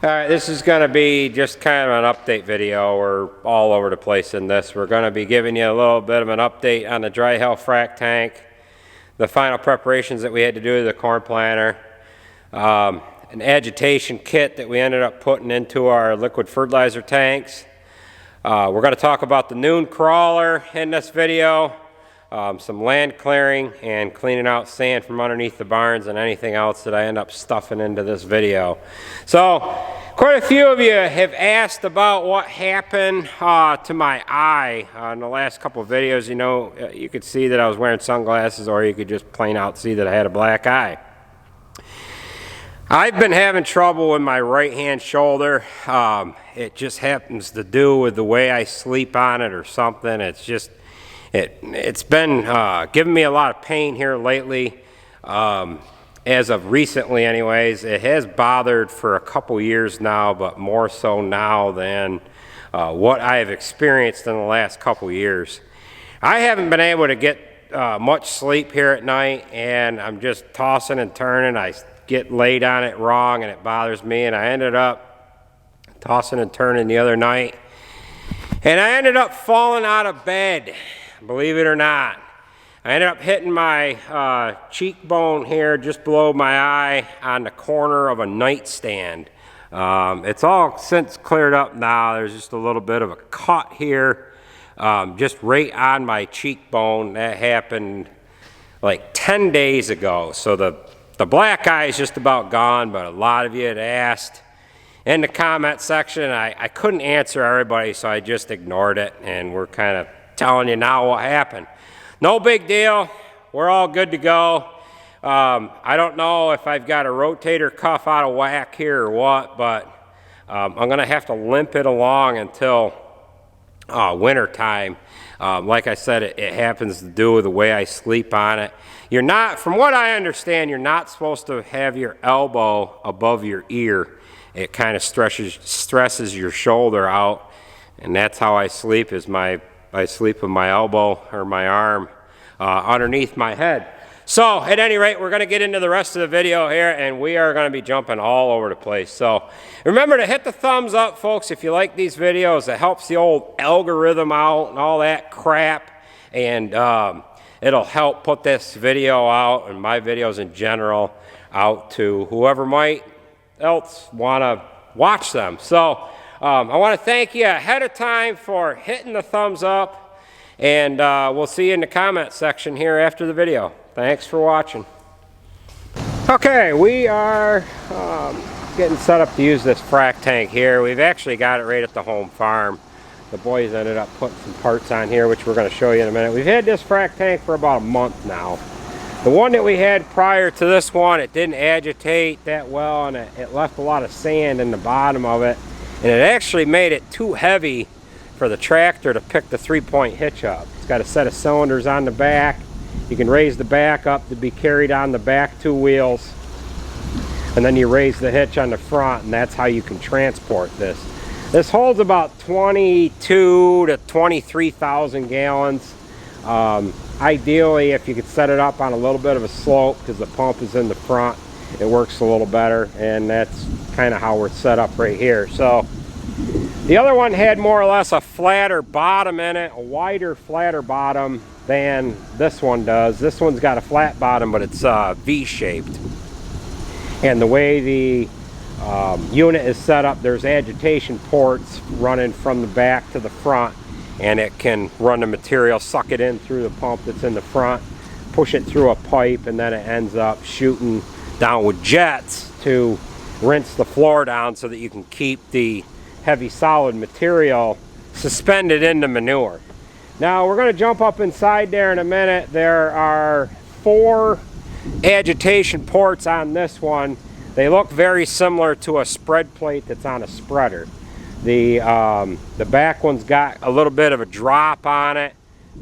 Alright, this is going to be just kind of an update video. We're all over the place in this. We're going to be giving you a little bit of an update on the Dryhill frac tank, the final preparations that we had to do to the corn planter, an agitation kit that we ended up putting into our liquid fertilizer tanks. We're going to talk about the Nuhn crawler in this video, some land clearing and cleaning out sand from underneath the barns and anything else that I end up stuffing into this video. So quite a few of you have asked about what happened to my eye in the last couple of videos. You know, you could see that I was wearing sunglasses, or you could just plain out see that I had a black eye. I've been having trouble with my right hand shoulder. It just happens to do with the way I sleep on it or something. It's just it's been giving me a lot of pain here lately. As of recently anyways, it has bothered for a couple years now, but more so now than what I have experienced in the last couple years. I haven't been able to get much sleep here at night, and I'm just tossing and turning. I get laid on it wrong and it bothers me, and I ended up tossing and turning the other night, and I ended up falling out of bed, believe it or not. I ended up hitting my cheekbone here just below my eye on the corner of a nightstand. It's all since cleared up now. There's just a little bit of a cut here, just right on my cheekbone. That happened like 10 days ago. So the black eye is just about gone, but a lot of you had asked in the comment section. I couldn't answer everybody, so I just ignored it, and we're kind of telling you now what happened. No big deal. We're all good to go. I don't know if I've got a rotator cuff out of whack here or what, but I'm going to have to limp it along until winter time. Like I said, it happens to do with the way I sleep on it. You're not, from what I understand, you're not supposed to have your elbow above your ear. It kind of stresses your shoulder out, and that's how I sleep. I sleep with my elbow or my arm underneath my head. So at any rate, we're going to get into the rest of the video here, and we are going to be jumping all over the place. So remember to hit the thumbs up, folks, if you like these videos. It helps the old algorithm out and all that crap, and it'll help put this video out and my videos in general out to whoever might else want to watch them. So I want to thank you ahead of time for hitting the thumbs up, and we'll see you in the comment section here after the video. Thanks for watching. Okay, we are getting set up to use this frac tank here. We've actually got it right at the home farm. The boys ended up putting some parts on here, which we're going to show you in a minute. We've had this frac tank for about a month now. The one that we had prior to this one, it didn't agitate that well, and it left a lot of sand in the bottom of it. And it actually made it too heavy for the tractor to pick the 3-point hitch up. It's got a set of cylinders on the back. You can raise the back up to be carried on the back 2 wheels. And then you raise the hitch on the front, and that's how you can transport this. This holds about 22 to 23,000 gallons. Ideally, if you could set it up on a little bit of a slope, because the pump is in the front, it works a little better, and that's kind of how we're set up right here. So the other one had more or less a flatter bottom in it, a wider, flatter bottom than this one does. This one's got a flat bottom, but it's V-shaped. And the way the unit is set up, there's agitation ports running from the back to the front, and it can run the material, suck it in through the pump that's in the front, push it through a pipe, and then it ends up shooting down with jets to rinse the floor down so that you can keep the heavy solid material suspended in the manure. Now we're going to jump up inside there in a minute. There are 4 agitation ports on this one. They look very similar to a spread plate that's on a spreader. The back one's got a little bit of a drop on it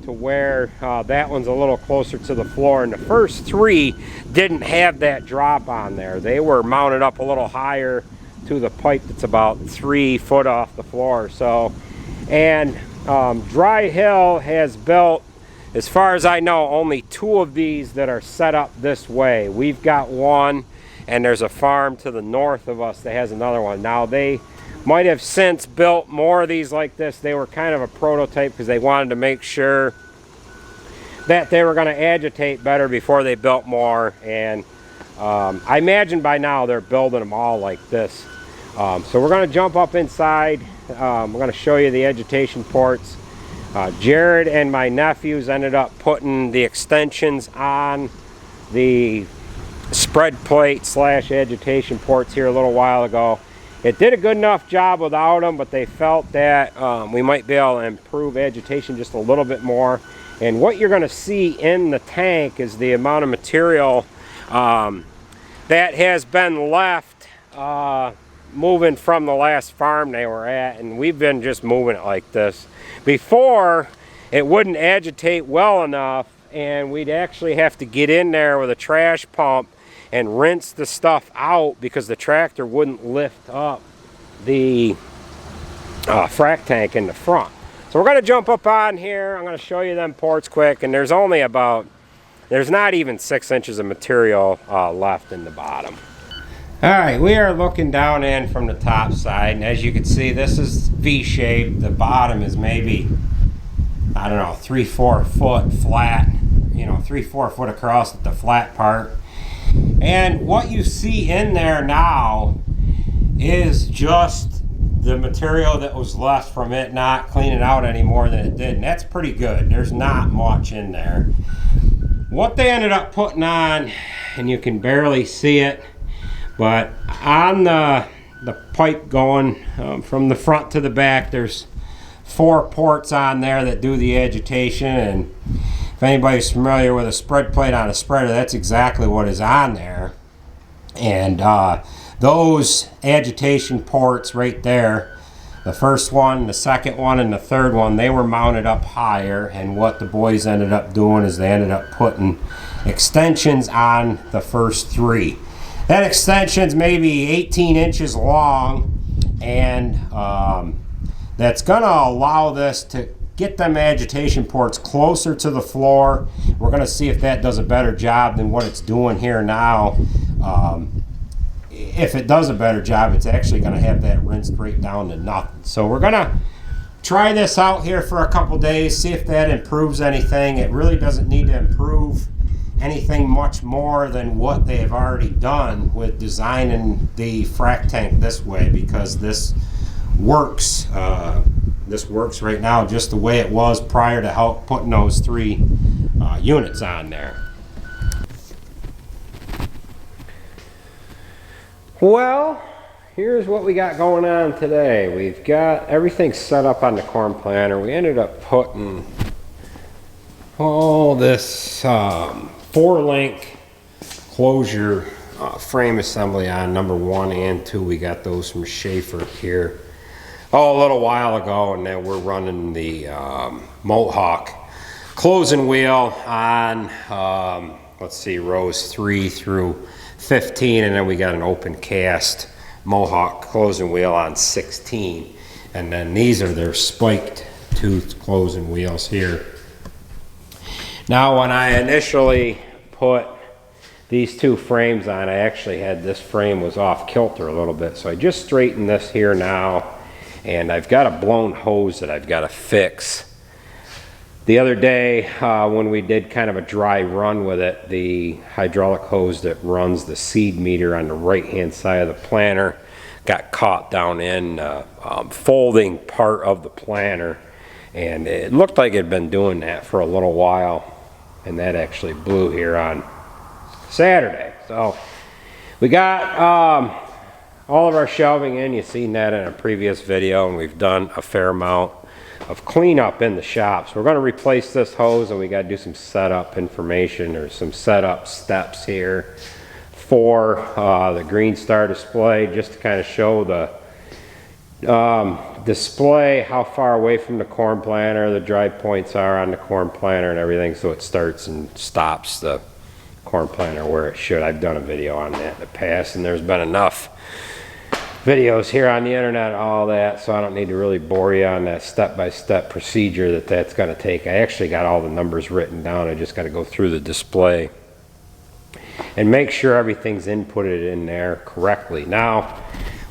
to where that one's a little closer to the floor, and the first 3 didn't have that drop on there. They were mounted up a little higher to the pipe that's about 3 foot off the floor. So, and Dryhill has built, as far as I know, only 2 of these that are set up this way. We've got one, and there's a farm to the north of us that has another one. Now they might have since built more of these like this. They were kind of a prototype because they wanted to make sure that they were going to agitate better before they built more, and I imagine by now they're building them all like this. So we're going to jump up inside. We're going to show you the agitation ports. Jared and my nephews ended up putting the extensions on the spread plate / agitation ports here a little while ago. It did a good enough job without them, but they felt that we might be able to improve agitation just a little bit more. And what you're going to see in the tank is the amount of material that has been left moving from the last farm they were at, and we've been just moving it like this. Before, it wouldn't agitate well enough, and we'd actually have to get in there with a trash pump and rinse the stuff out because the tractor wouldn't lift up the frac tank in the front. So we're going to jump up on here. I'm going to show you them ports quick, and there's not even 6 inches of material left in the bottom. All right, we are looking down in from the top side, and as you can see, this is V-shaped. The bottom is maybe, I don't know, 3-4 foot flat, 3-4 foot across at the flat part. And what you see in there now is just the material that was left from it not cleaning out any more than it did, and that's pretty good. There's not much in there. What they ended up putting on, and you can barely see it, but on the pipe going from the front to the back, there's 4 ports on there that do the agitation. And if anybody's familiar with a spread plate on a spreader, that's exactly what is on there. And those agitation ports right there, the first one, the second one, and the third one, they were mounted up higher. And what the boys ended up doing is they ended up putting extensions on the first 3. That extension's maybe 18 inches long, and that's going to allow this to get them agitation ports closer to the floor. We're going to see if that does a better job than what it's doing here now. If it does a better job, it's actually going to have that rinsed right down to nothing. So we're going to try this out here for a couple days, see if that improves anything. It really doesn't need to improve anything much more than what they have already done with designing the frac tank this way, because this works. This works right now just the way it was prior to putting those 3 units on there. Well, here's what we got going on today. We've got everything set up on the corn planter. We ended up putting all this 4-link closure frame assembly on number 1 and 2. We got those from Schaefer here a little while ago, and then we're running the Mohawk closing wheel on let's see, rows 3 through 15, and then we got an open cast Mohawk closing wheel on 16, and then these are their spiked tooth closing wheels here. Now, when I initially put these 2 frames on, I actually had this frame was off kilter a little bit, so I just straightened this here now, and I've got a blown hose that I've got to fix. The other day when we did kind of a dry run with it, the hydraulic hose that runs the seed meter on the right hand side of the planter got caught down in folding part of the planter, and it looked like it had been doing that for a little while, and that actually blew here on Saturday. So we got all of our shelving in. You've seen that in a previous video, and we've done a fair amount of cleanup in the shop. So we're going to replace this hose, and we got to do some setup information or some setup steps here for the Green Star display, just to kind of show the display how far away from the corn planter the dry points are on the corn planter and everything, so it starts and stops the corn planter where it should. I've done a video on that in the past, and there's been enough videos here on the internet, all that, so I don't need to really bore you on that step-by-step procedure that's going to take. I actually got all the numbers written down. I just got to go through the display. and make sure everything's inputted in there correctly. Now,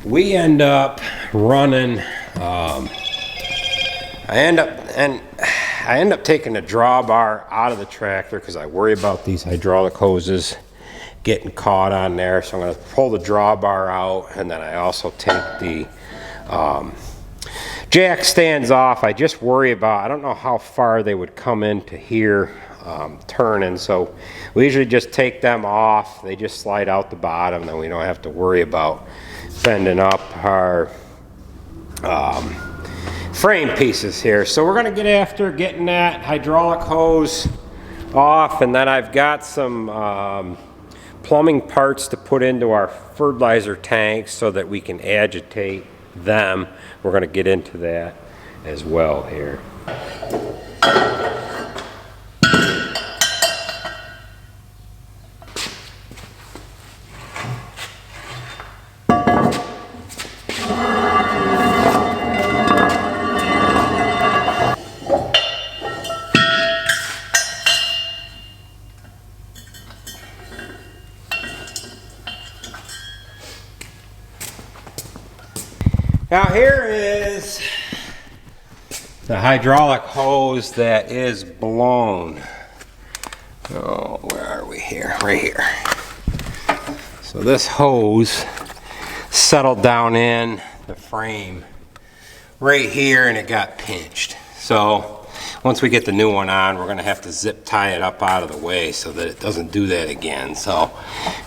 we end up running, I end up taking the drawbar out of the tractor because I worry about these hydraulic hoses getting caught on there. So I'm going to pull the drawbar out, and then I also take the jack stands off. I just worry about, I don't know how far they would come into here turning, so we usually just take them off. They just slide out the bottom, then we don't have to worry about bending up our frame pieces here. So we're going to get after getting that hydraulic hose off, and then I've got some plumbing parts to put into our fertilizer tanks so that we can agitate them. We're going to get into that as well here. Now here is the hydraulic hose that is blown. Oh, where are we here? Right here. So this hose settled down in the frame right here and it got pinched. So once we get the new one on, we're going to have to zip tie it up out of the way so that it doesn't do that again. So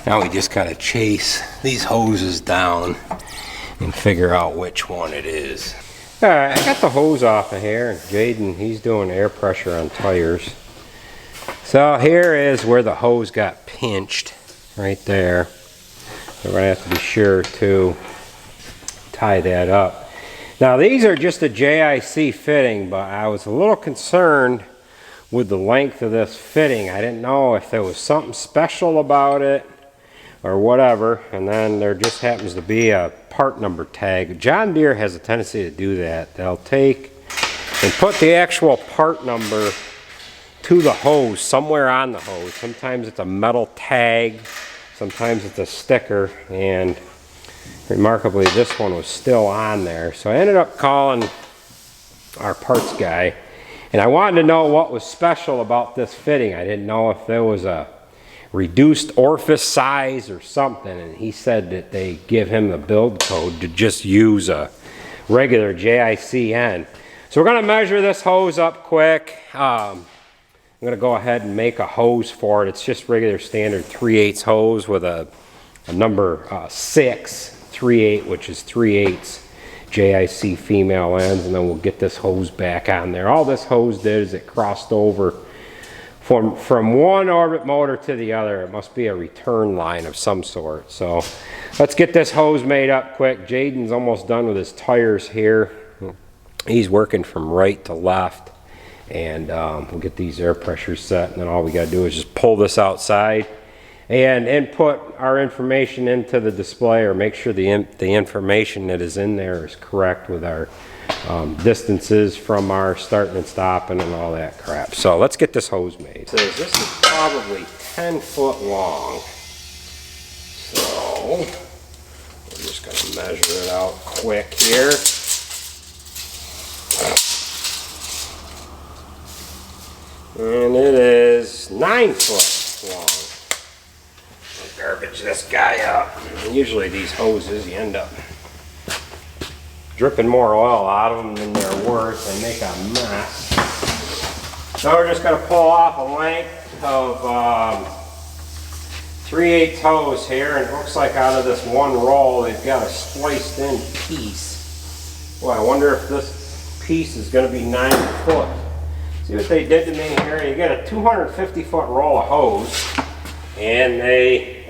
now we just kind of chase these hoses down and figure out which one it is. Alright, I got the hose off of here, and Jaden, he's doing air pressure on tires. So here is where the hose got pinched, right there. So we're going to have to be sure to tie that up. Now these are just a JIC fitting, but I was a little concerned with the length of this fitting. I didn't know if there was something special about it or whatever, and then there just happens to be a part number tag. John Deere has a tendency to do that. They'll take and put the actual part number to the hose, somewhere on the hose. Sometimes it's a metal tag, sometimes it's a sticker, and remarkably this one was still on there. So I ended up calling our parts guy, and I wanted to know what was special about this fitting. I didn't know if there was a reduced orifice size or something, and he said that they give him the build code to just use a regular JICN. So we're going to measure this hose up quick. I'm going to go ahead and make a hose for it. It's just regular standard 3/8 hose with a number 6 3/8, which is 3/8 JIC female ends, and then we'll get this hose back on there. All this hose did is it crossed over from one orbit motor to the other. It must be a return line of some sort. So let's get this hose made up quick. Jaden's almost done with his tires here. He's working from right to left, and we'll get these air pressures set, and then all we got to do is just pull this outside and input our information into the display, or make sure the information that is in there is correct with our distances from our starting and stopping and all that crap. So let's get this hose made. So this is probably 10 foot long. So we're just going to measure it out quick here. And it is 9 foot long. I'll garbage this guy up. And usually these hoses, you end up dripping more oil out of them than they're worth. They make a mess. So we're just going to pull off a length of 3/8 hose here, and it looks like out of this one roll they've got a spliced in piece. Well, I wonder if this piece is going to be 9 foot. See what they did to me here? You get a 250 foot roll of hose, and they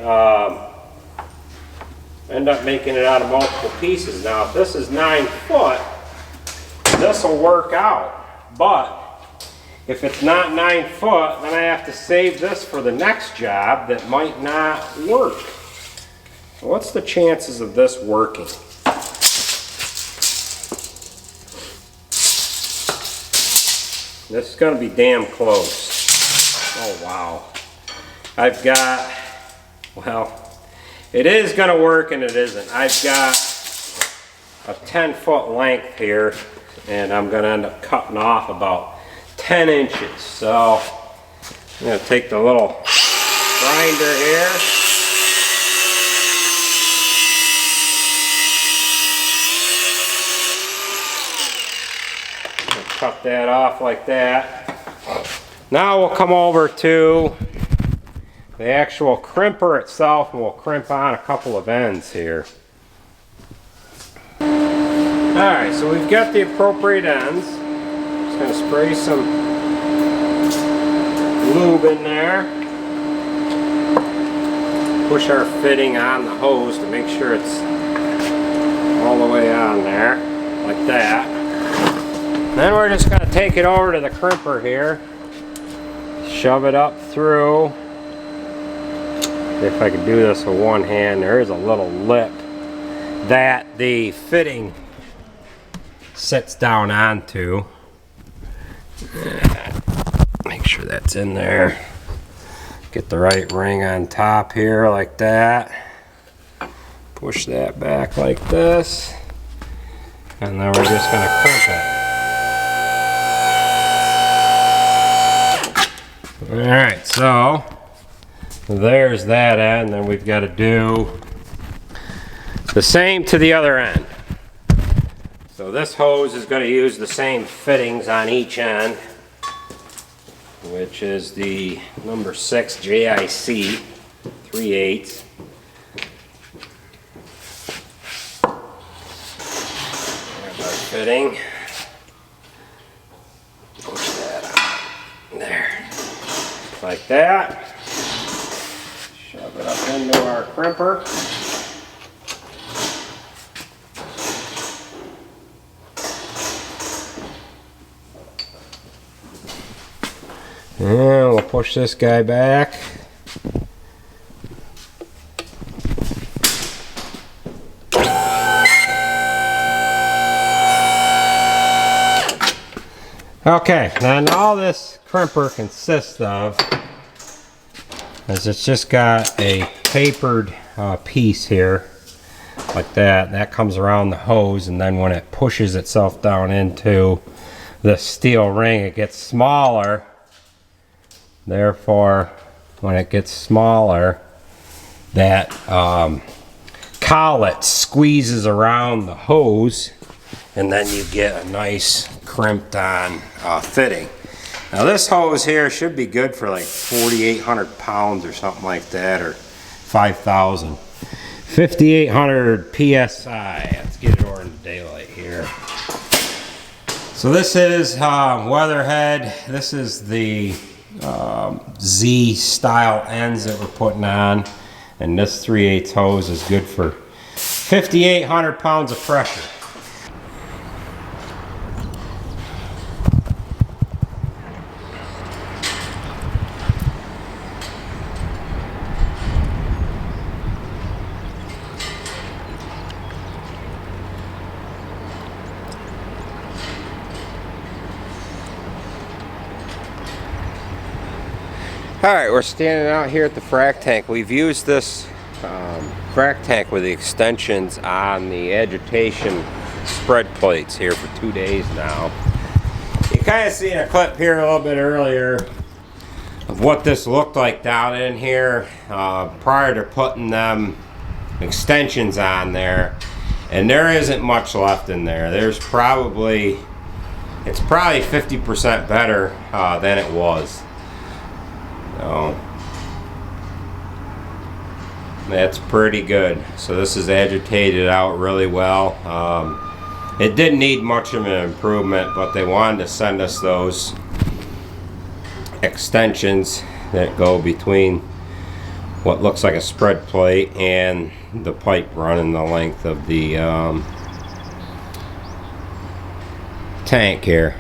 end up making it out of multiple pieces. Now if this is 9 foot, this will work out, but if it's not 9 foot, then I have to save this for the next job that might not work. So what's the chances of this working? This is going to be damn close. Oh wow. I've got Well, it is going to work and it isn't. I've got a 10-foot length here, and I'm going to end up cutting off about 10 inches. So I'm going to take the little grinder here. Cut that off like that. Now we'll come over to the actual crimper itself, and we'll crimp on a couple of ends here. Alright, so we've got the appropriate ends. Just going to spray some lube in there. Push our fitting on the hose to make sure it's all the way on there, like that. Then we're just going to take it over to the crimper here. Shove it up through. If I can do this with one hand, there is a little lip that the fitting sits down onto. Make sure that's in there. Get the right ring on top here like that. Push that back like this. And then we're just going to crimp it. Alright, so there's that end. Then we've got to do the same to the other end. So this hose is going to use the same fittings on each end, which is the number 6 JIC 3/8. There's our fitting. Push that on there, like that. Shove it up into our crimper. And we'll push this guy back. Okay, then all this crimper consists of is it's just got a tapered piece here, like that. That comes around the hose, and then when it pushes itself down into the steel ring, it gets smaller. Therefore, when it gets smaller, that collet squeezes around the hose, and then you get a nice crimped on fitting. Now this hose here should be good for like 4,800 pounds or something like that, or 5,000. 5,800 PSI. Let's get it over in daylight here. So this is Weatherhead. This is the Z style ends that we're putting on, and this 3/8 hose is good for 5,800 pounds of pressure. Alright, we're standing out here at the frac tank. We've used this frac tank with the extensions on the agitation spread plates here for 2 days now. You kind of seen a clip here a little bit earlier of what this looked like down in here prior to putting them extensions on there, and there isn't much left in there. It's probably 50% better than it was. So that's pretty good. So this is agitated out really well. It didn't need much of an improvement, but they wanted to send us those extensions that go between what looks like a spread plate and the pipe running the length of the tank here.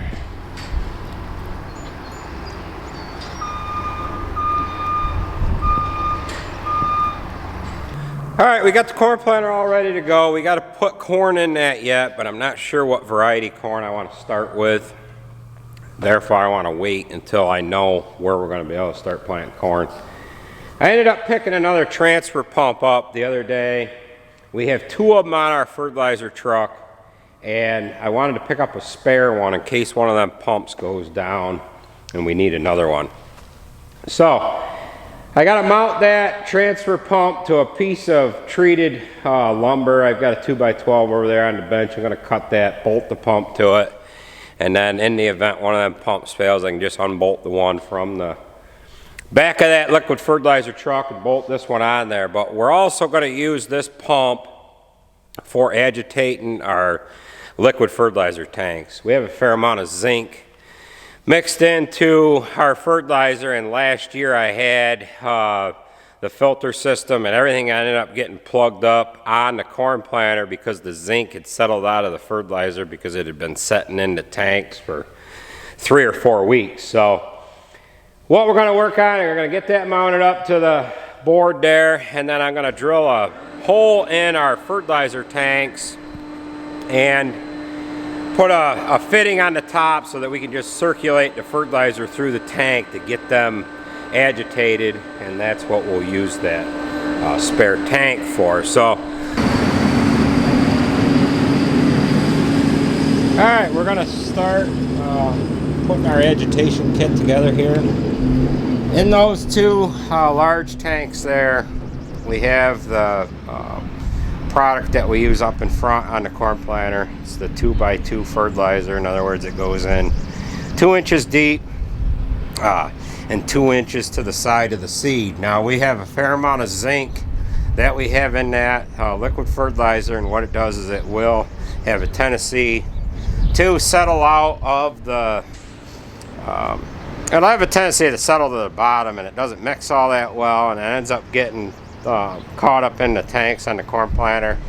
Alright, we got the corn planter all ready to go. We got to put corn in that yet, but I'm not sure what variety corn I want to start with. Therefore, I want to wait until I know where we're going to be able to start planting corn. I ended up picking another transfer pump up the other day. We have 2 of them on our fertilizer truck, and I wanted to pick up a spare one in case one of them pumps goes down and we need another one. So I got to mount that transfer pump to a piece of treated lumber. I've got a 2x12 over there on the bench. I'm going to cut that, bolt the pump to it, and then in the event one of them pumps fails, I can just unbolt the one from the back of that liquid fertilizer truck and bolt this one on there. But we're also going to use this pump for agitating our liquid fertilizer tanks. We have a fair amount of zinc mixed into our fertilizer, and last year I had the filter system and everything ended up getting plugged up on the corn planter because the zinc had settled out of the fertilizer because it had been setting in the tanks for 3 or 4 weeks. So what we're going to work on, we're going to get that mounted up to the board there, and then I'm going to drill a hole in our fertilizer tanks and put a fitting on the top so that we can just circulate the fertilizer through the tank to get them agitated, and that's what we'll use that spare tank for. So, alright, we're going to start putting our agitation kit together here. In those 2 large tanks there, we have the product that we use up in front on the corn planter. It's the 2x2 fertilizer. In other words, it goes in 2 inches deep and 2 inches to the side of the seed. Now we have a fair amount of zinc that we have in that liquid fertilizer, and what it does is it will have a tendency to settle out of the it'll have a tendency to settle to the bottom, and it doesn't mix all that well, and it ends up getting caught up in the tanks on the corn planter,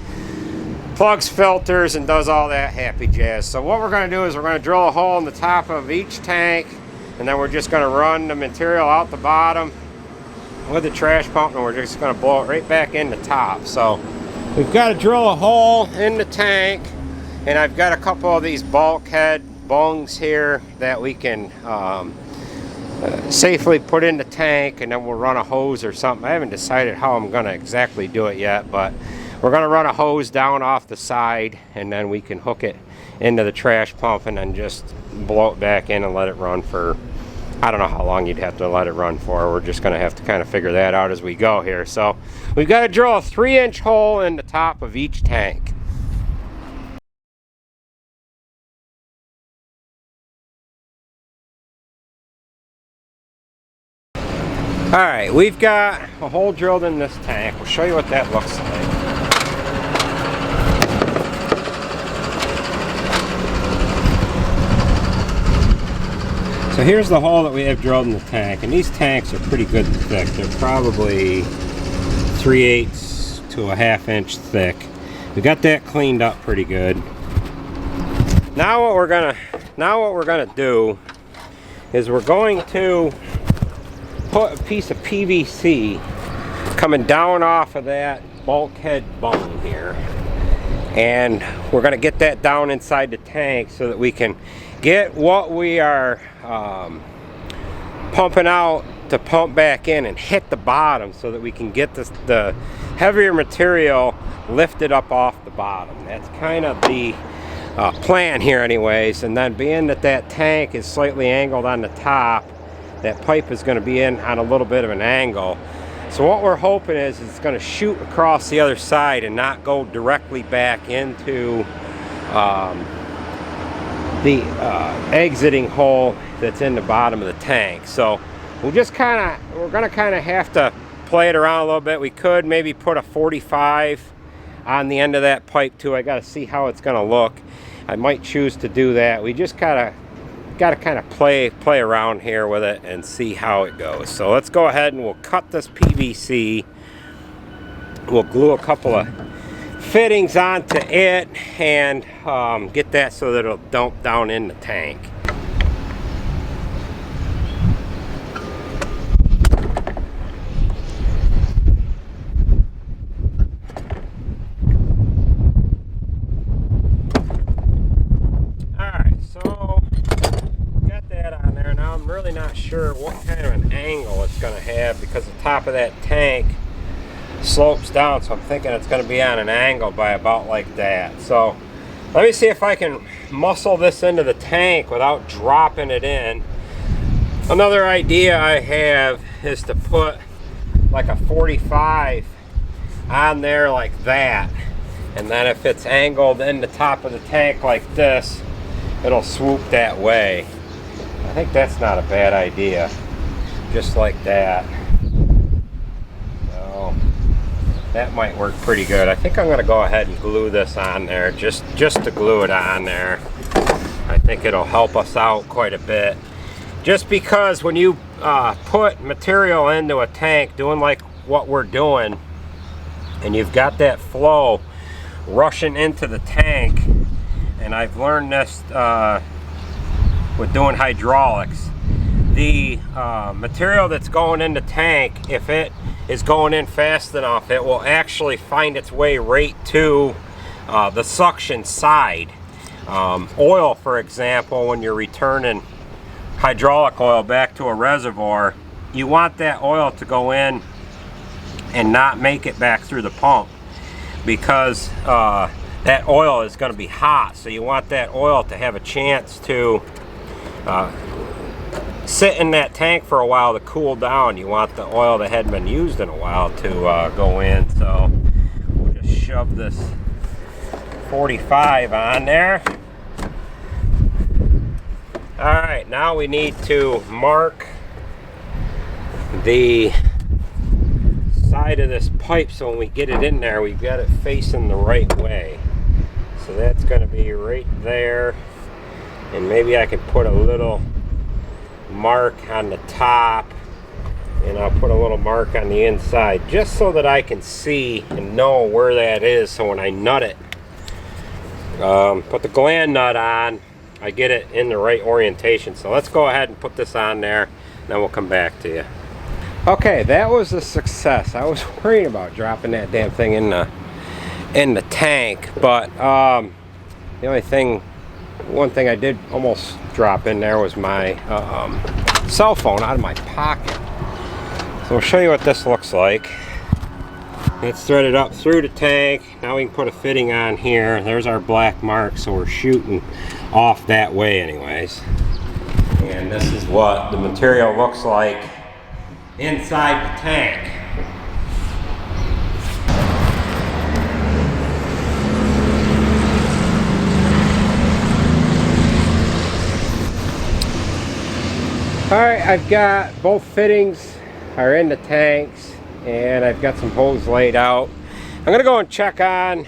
plugs filters, and does all that happy jazz. So what we're going to do is we're going to drill a hole in the top of each tank, and then we're just going to run the material out the bottom with the trash pump, and we're just going to blow it right back in the top. So we've got to drill a hole in the tank, and I've got a couple of these bulkhead bungs here that we can safely put in the tank, and then we'll run a hose or something. I haven't decided how I'm going to exactly do it yet, but we're going to run a hose down off the side, and then we can hook it into the trash pump and then just blow it back in and let it run for, I don't know how long you'd have to let it run for. We're just going to have to kind of figure that out as we go here. So we've got to drill a 3-inch hole in the top of each tank. Alright, we've got a hole drilled in this tank. We'll show you what that looks like. So here's the hole that we have drilled in the tank, and these tanks are pretty good and thick. They're probably 3/8 to a 1/2 inch thick. We got that cleaned up pretty good. Now what we're gonna do is we're going to put a piece of PVC coming down off of that bulkhead bung here, and we're going to get that down inside the tank so that we can get what we are pumping out to pump back in and hit the bottom so that we can get the heavier material lifted up off the bottom. That's kind of the plan here anyways. And then being that that tank is slightly angled on the top, that pipe is going to be in on a little bit of an angle. So what we're hoping is it's going to shoot across the other side and not go directly back into the exiting hole that's in the bottom of the tank. So we're going to kind of have to play it around a little bit. We could maybe put a 45 on the end of that pipe too. I got to see how it's going to look. I might choose to do that. We just got to kind of play around here with it and see how it goes. So let's go ahead and we'll cut this PVC. We'll glue a couple of fittings onto it and get that so that it'll dump down in the tank. Alright, so got that on there. Now I'm really not sure what kind of an angle it's it's going to have, because the top of that tank slopes down, so I'm thinking it's going to be on an angle by about like that. So let me see if I can muscle this into the tank without dropping it in. Another idea I have is to put like a 45 on there like that, and then if it's angled in the top of the tank like this, it'll swoop that way. I think that's not a bad idea. Just like that. So that might work pretty good. I think I'm going to go ahead and glue this on there, just to glue it on there. I think it'll help us out quite a bit. Just because when you put material into a tank, doing like what we're doing, and you've got that flow rushing into the tank, and I've learned this with doing hydraulics, the material that's going in the tank, if it is going in fast enough, it will actually find its way right to the suction side. Oil, for example, when you're returning hydraulic oil back to a reservoir, you want that oil to go in and not make it back through the pump, because that oil is going to be hot, so you want that oil to have a chance to sit in that tank for a while to cool down. You want the oil that hadn't been used in a while to go in. So we'll just shove this 45 on there. Alright, now we need to mark the side of this pipe, so when we get it in there, we've got it facing the right way. So that's going to be right there, and maybe I can put a little mark on the top, and I'll put a little mark on the inside, just so that I can see and know where that is, so when I nut it, put the gland nut on, I get it in the right orientation. So let's go ahead and put this on there, then we'll come back to you. Okay, that was a success. I was worried about dropping that damn thing in the tank, but the only thing, one thing I did almost drop in there was my cell phone out of my pocket. So I'll show you what this looks like. It's threaded up through the tank. Now we can put a fitting on here. There's our black mark, so we're shooting off that way anyways. And this is what the material looks like inside the tank. Alright, I've got both fittings are in the tanks, and I've got some hose laid out. I'm gonna go and check on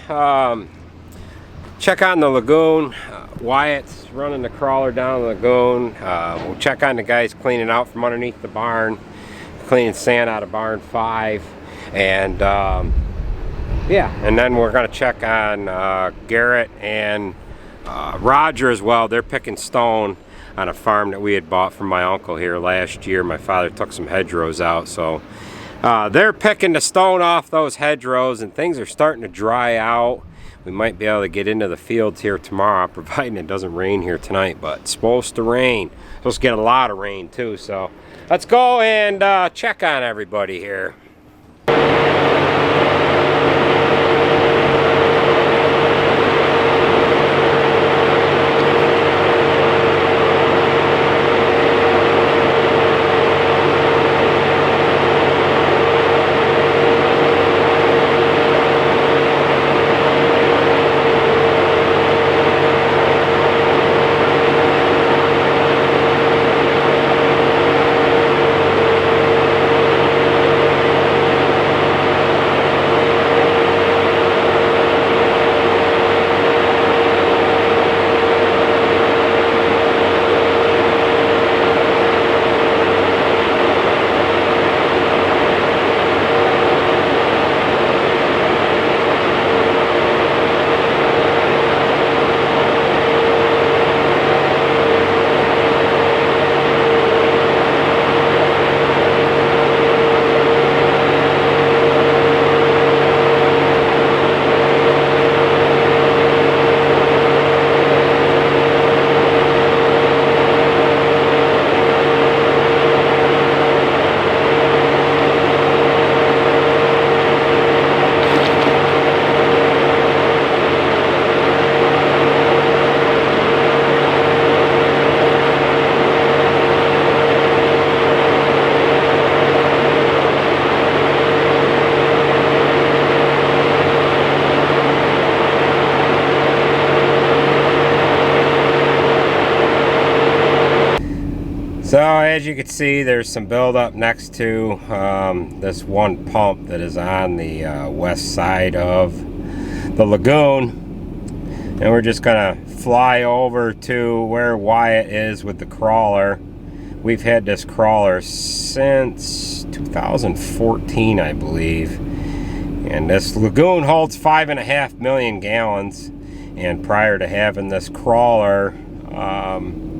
the Lagoon. Wyatt's running the crawler down the Lagoon. We'll check on the guys cleaning out from underneath the barn, cleaning sand out of barn 5, and yeah, and then we're gonna check on Garrett and Roger as well. They're picking stone on a farm that we had bought from my uncle here last year. My father took some hedgerows out, so they're picking the stone off those hedgerows, and things are starting to dry out. We might be able to get into the fields here tomorrow, providing it doesn't rain here tonight, but it's supposed to rain. Supposed to get a lot of rain too, so let's go and check on everybody here. So as you can see, there's some buildup next to this one pump that is on the west side of the lagoon, and we're just gonna fly over to where Wyatt is with the crawler. We've had this crawler since 2014, I believe, and this lagoon holds 5.5 million gallons, and prior to having this crawler,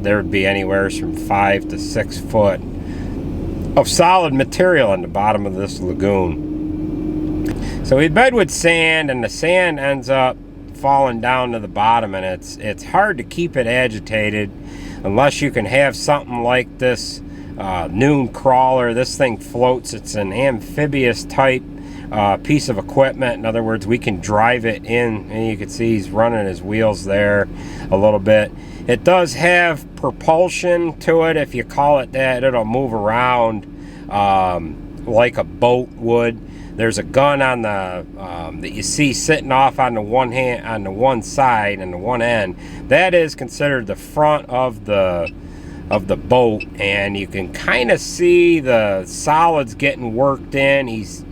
there would be anywhere from 5 to 6 foot of solid material in the bottom of this lagoon. So we bed with sand, and the sand ends up falling down to the bottom, and it's hard to keep it agitated unless you can have something like this Nuhn crawler. This thing floats. It's an amphibious type piece of equipment. In other words, we can drive it in, and you can see he's running his wheels there a little bit. It does have propulsion to it, if you call it that. It'll move around like a boat would. There's a gun on the that you see sitting off on the one side and the one end. That is considered the front of the boat, and you can kind of see the solids getting worked in. He's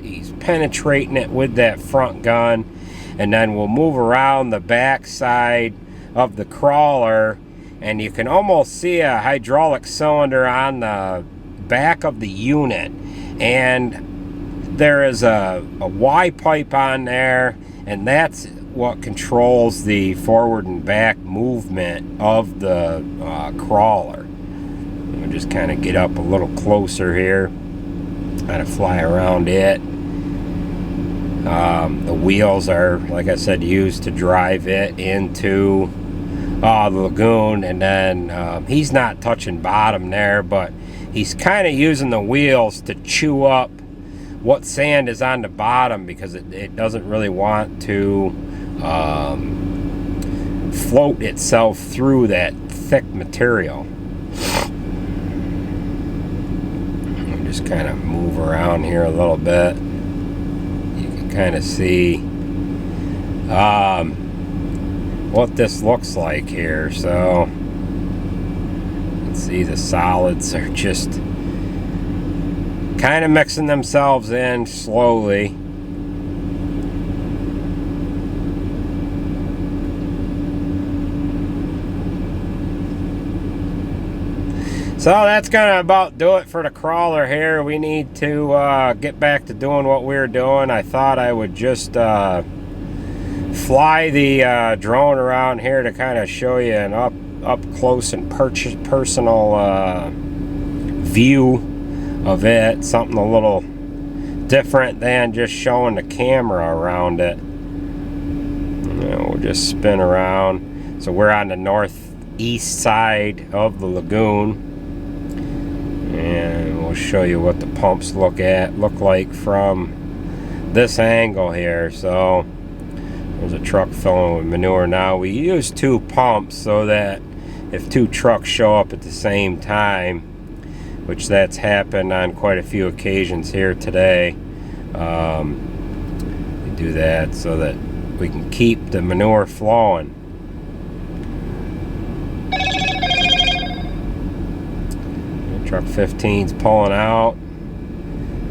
penetrating it with that front gun, and then we'll move around the back side of the crawler, and you can almost see a hydraulic cylinder on the back of the unit, and there is a Y pipe on there, and that's what controls the forward and back movement of the crawler. We'll just kind of get up a little closer here, kind of fly around it. The wheels are, like I said, used to drive it into the lagoon, and then he's not touching bottom there, but he's kind of using the wheels to chew up what sand is on the bottom, because it doesn't really want to float itself through that thick material. I'll just kind of move around here a little bit. You can kind of see what this looks like here. So let's see, the solids are just kind of mixing themselves in slowly. So that's gonna about do it for the crawler here. We need to get back to doing what we were doing. I thought I would just fly the drone around here to kind of show you an up close and personal view of it, something a little different than just showing the camera around it. We'll just spin around. So we're on the northeast side of the lagoon, and we'll show you what the pumps look like from this angle here. So there's a truck filling with manure now. We use 2 pumps so that if 2 trucks show up at the same time, which that's happened on quite a few occasions here today, we do that so that we can keep the manure flowing. Truck 15's pulling out,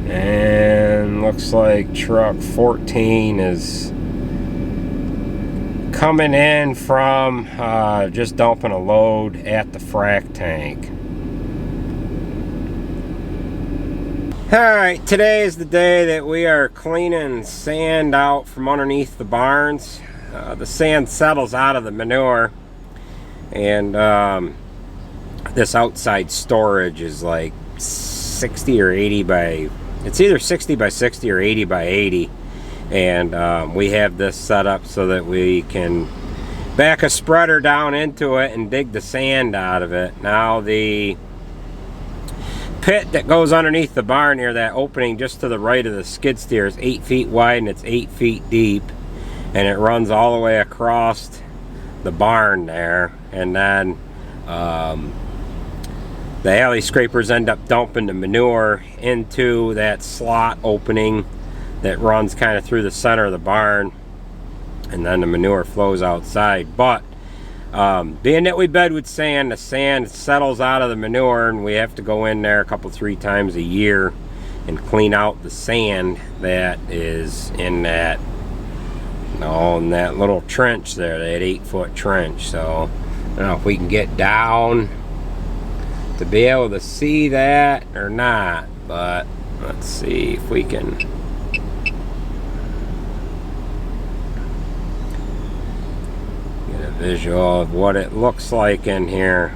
and looks like truck 14 is coming in from just dumping a load at the frac tank. Alright, today is the day that we are cleaning sand out from underneath the barns. The sand settles out of the manure, and this outside storage is like 60 or 80 by, it's either 60 by 60 or 80 by 80, and we have this set up so that we can back a spreader down into it and dig the sand out of it. Now the pit that goes underneath the barn here, that opening just to the right of the skid steer, is 8 feet wide and it's 8 feet deep, and it runs all the way across the barn there. And then the alley scrapers end up dumping the manure into that slot opening that runs kind of through the center of the barn, and then the manure flows outside. But Being that we bed with sand, the sand settles out of the manure, and we have to go in there three times a year and clean out the sand that is in that, in that little trench there, that 8-foot trench. So I don't know if we can get down to be able to see that or not, but let's see if we can. Visual of what it looks like in here.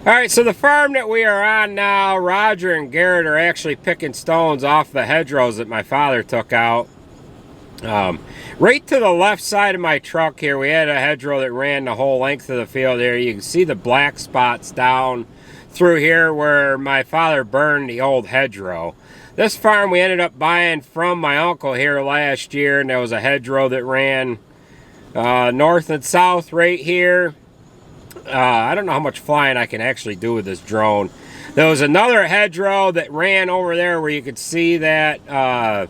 Alright, so the farm that we are on now, Roger and Garrett are actually picking stones off the hedgerows that my father took out. Right to the left side of my truck here, we had a hedgerow that ran the whole length of the field here. You can see the black spots down through here where my father burned the old hedgerow. This farm we ended up buying from my uncle here last year, and there was a hedgerow that ran north and south right here. I don't know how much flying I can actually do with this drone. There was another hedgerow that ran over there where you could see that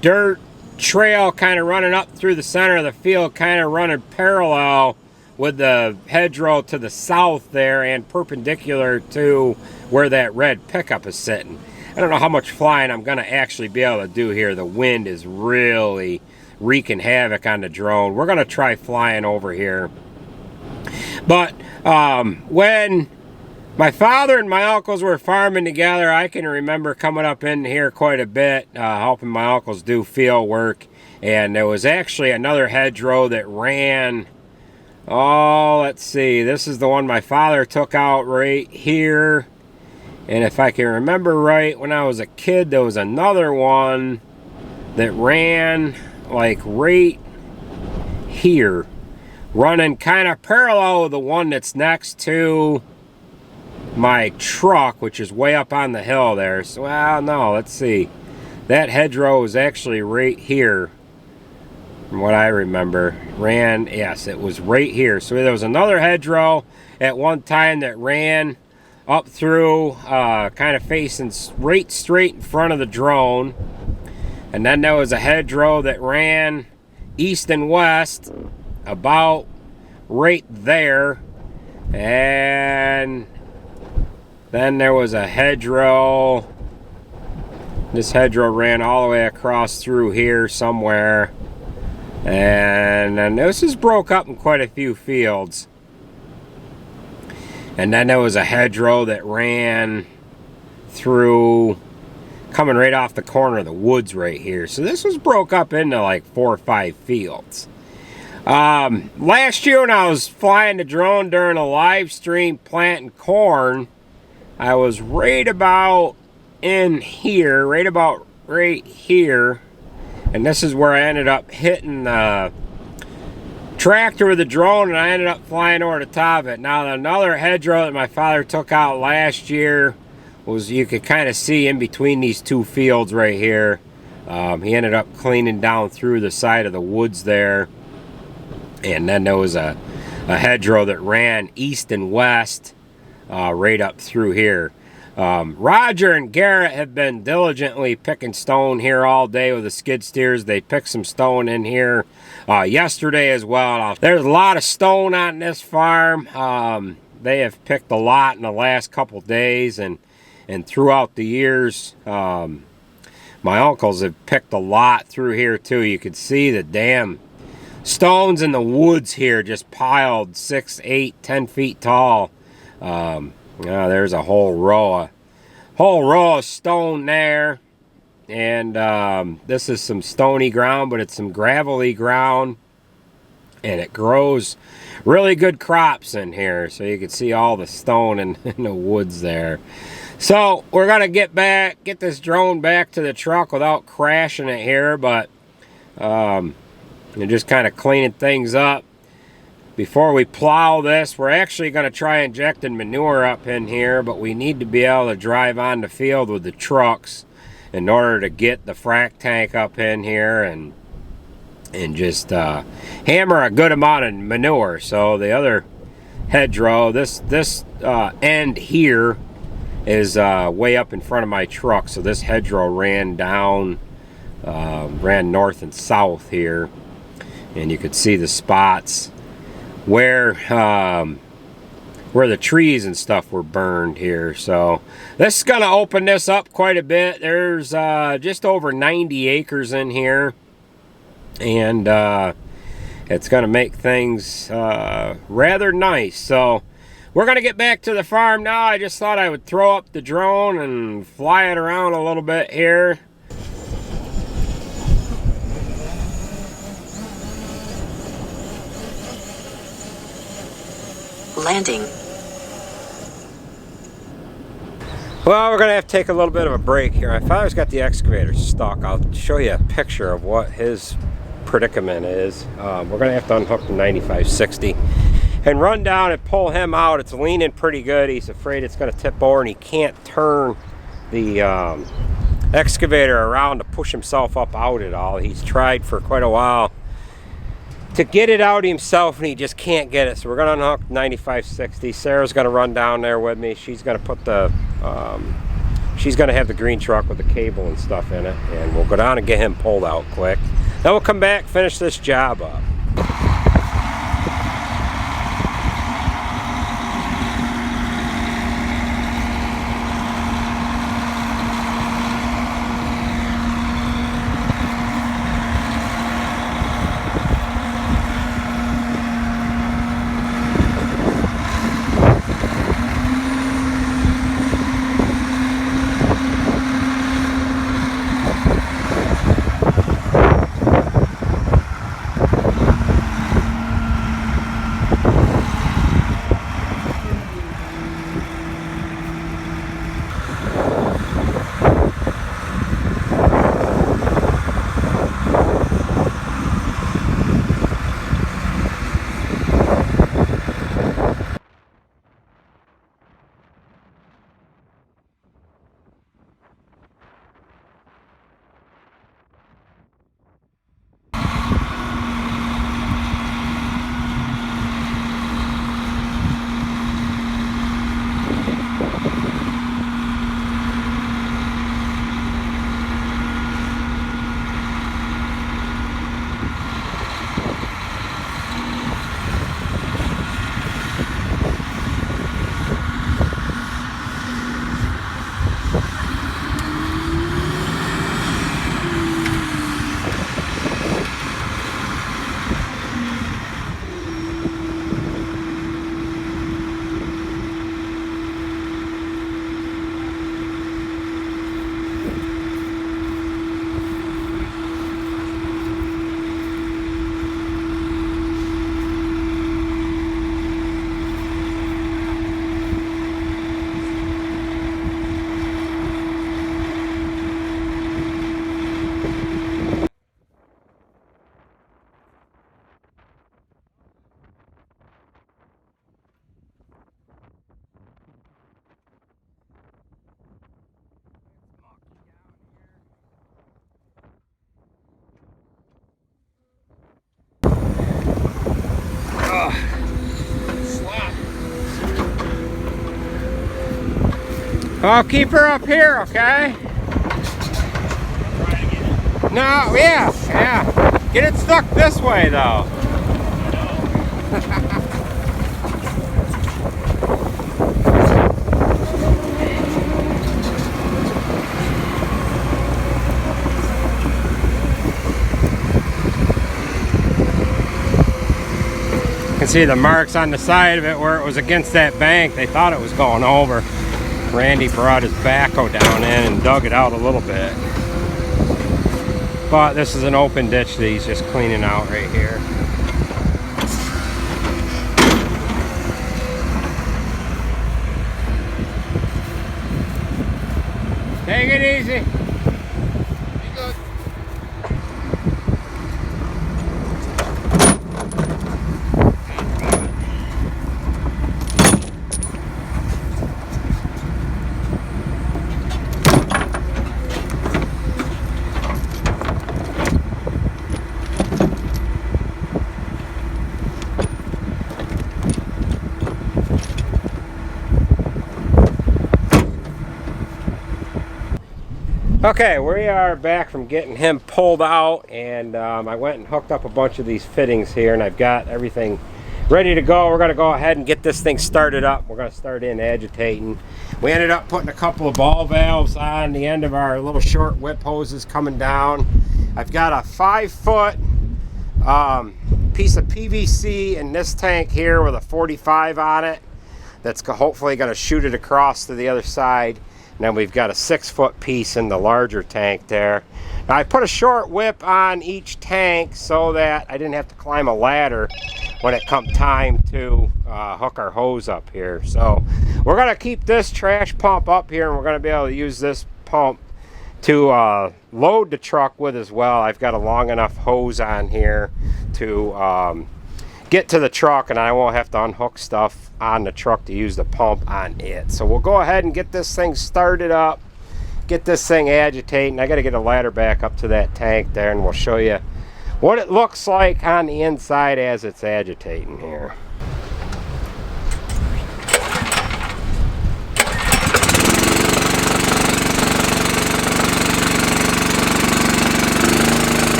dirt trail kind of running up through the center of the field, kind of running parallel with the hedgerow to the south there and perpendicular to where that red pickup is sitting. I don't know how much flying I'm going to actually be able to do here. The wind is really wreaking havoc on the drone. We're going to try flying over here. But when my father and my uncles were farming together, I can remember coming up in here quite a bit, helping my uncles do field work. And there was actually another hedgerow that ran, let's see, this is the one my father took out right here. And if I can remember right, when I was a kid, there was another one that ran like right here, running kind of parallel with the one that's next to my truck, which is way up on the hill there. So, well, no, let's see. That hedgerow was actually right here, from what I remember. Yes, it was right here. So there was another hedgerow at one time that ran up through, kind of facing right straight in front of the drone. And then there was a hedgerow that ran east and west, about right there. And then there was a hedgerow. This hedgerow ran all the way across through here somewhere. And then this is broke up in quite a few fields. And then there was a hedgerow that ran through, coming right off the corner of the woods right here. So this was broke up into like 4 or 5 fields. Last year when I was flying the drone during a live stream planting corn, I was right about in here, right here, and this is where I ended up hitting the tractor with the drone, and I ended up flying over the top of it. Now another hedgerow that my father took out last year was, you could kind of see in between these 2 fields right here. He ended up cleaning down through the side of the woods there. And then there was a hedgerow that ran east and west right up through here. Roger and Garrett have been diligently picking stone here all day with the skid steers. They picked some stone in here yesterday as well. There's a lot of stone on this farm. They have picked a lot in the last couple days, and throughout the years, my uncles have picked a lot through here too. You could see the damn stones in the woods here, just piled 6, 8, 10 feet tall. There's a whole row of stone there. And this is some stony ground, but it's some gravelly ground, and it grows really good crops in here. So you can see all the stone in the woods there. So we're gonna get this drone back to the truck without crashing it here, but and just kind of cleaning things up. Before we plow this, we're actually going to try injecting manure up in here, but we need to be able to drive on the field with the trucks in order to get the frac tank up in here and just hammer a good amount of manure. So the other hedgerow. This end here is way up in front of my truck, so this hedgerow ran down, ran north and south here, and you could see the spots where the trees and stuff were burned here. So this is going to open this up quite a bit. There's just over 90 acres in here, and it's going to make things rather nice. So we're going to get back to the farm now. I just thought I would throw up the drone and fly it around a little bit here. Landing. Well, we're going to have to take a little bit of a break here. My father's got the excavator stuck. I'll show you a picture of what his predicament is. We're going to have to unhook the 9560 and run down and pull him out. It's leaning pretty good. He's afraid it's going to tip over, and he can't turn the excavator around to push himself up out at all. He's tried for quite a while to get it out himself, and he just can't get it. So we're going to unhook 9560. Sarah's going to run down there with me. She's going to put the she's going to have the green truck with the cable and stuff in it, and we'll go down and get him pulled out quick. Then we'll come back, finish this job up. I'll keep her up here, okay? No, yeah. Get it stuck this way, though. You can see the marks on the side of it where it was against that bank. They thought it was going over. Randy brought his backhoe down in and dug it out a little bit. But this is an open ditch that he's just cleaning out right here. Take it easy. Be good. Okay, we are back from getting him pulled out, and I went and hooked up a bunch of these fittings here, and I've got everything ready to go. We're going to go ahead and get this thing started up. We're going to start in agitating. We ended up putting a couple of ball valves on the end of our little short whip hoses coming down. I've got a 5-foot piece of PVC in this tank here with a 45 on it that's hopefully going to shoot it across to the other side. And then we've got a 6-foot piece in the larger tank there. Now I put a short whip on each tank so that I didn't have to climb a ladder when it come time to hook our hose up here. So we're going to keep this trash pump up here, and we're going to be able to use this pump to load the truck with as well. I've got a long enough hose on here to get to the truck, and I won't have to unhook stuff on the truck to use the pump on it. So we'll go ahead and get this thing started up, get this thing agitating. I got to get a ladder back up to that tank there, and we'll show you what it looks like on the inside as it's agitating here.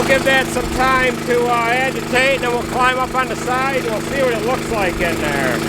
Give that some time to agitate, and then we'll climb up on the side and we'll see what it looks like in there.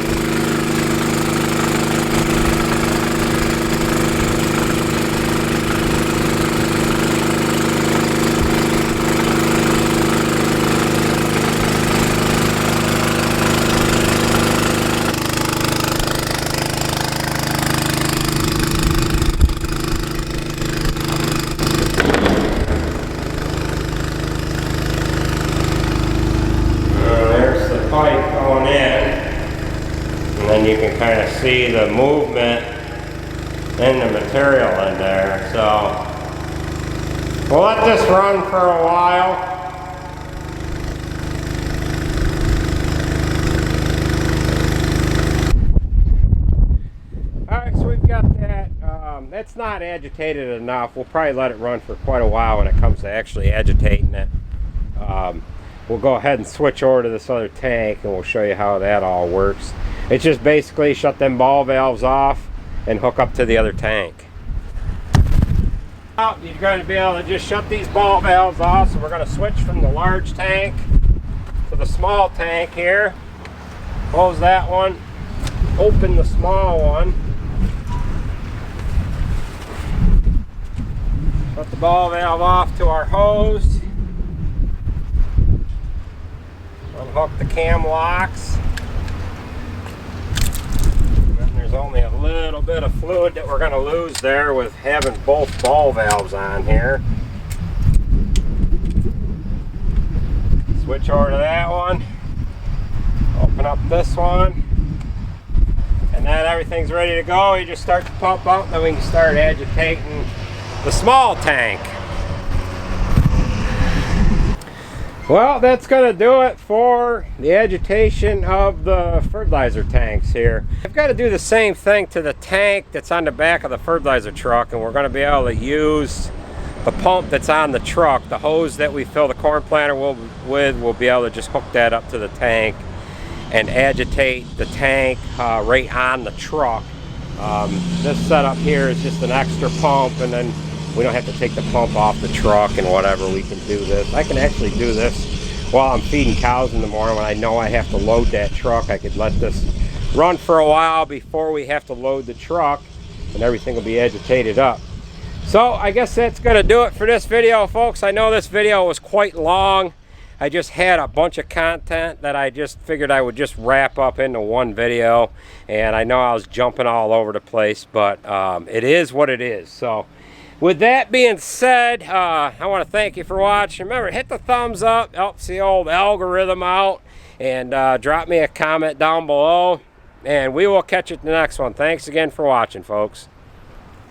Pipe going in, and then you can kind of see the movement in the material in there. So we'll let this run for a while. Alright, so we've got that. That's not agitated enough. We'll probably let it run for quite a while when it comes to actually agitating it. We'll go ahead and switch over to this other tank, and we'll show you how that all works. It's just basically shut them ball valves off and hook up to the other tank. You're going to be able to just shut these ball valves off, so we're going to switch from the large tank to the small tank here. Close that one, open the small one. Shut the ball valve off to our hose. Unhook the cam locks. And there's only a little bit of fluid that we're going to lose there with having both ball valves on here. Switch over to that one. Open up this one. And then everything's ready to go. You just start to pump up, and then we can start agitating the small tank. Well, that's going to do it for the agitation of the fertilizer tanks here. I've got to do the same thing to the tank that's on the back of the fertilizer truck, and we're going to be able to use the pump that's on the truck. The hose that we fill the corn planter with, we'll be able to just hook that up to the tank and agitate the tank right on the truck. This setup here is just an extra pump, and then we don't have to take the pump off the truck and whatever. We can do this. I can actually do this while I'm feeding cows in the morning when I know I have to load that truck. I could let this run for a while before we have to load the truck, and everything will be agitated up. So I guess that's going to do it for this video, folks. I know this video was quite long. I just had a bunch of content that I just figured I would just wrap up into one video, and I know I was jumping all over the place, but it is what it is. So with that being said, I want to thank you for watching. Remember, hit the thumbs up, helps the old algorithm out, and drop me a comment down below, and we will catch you at the next one. Thanks again for watching, folks.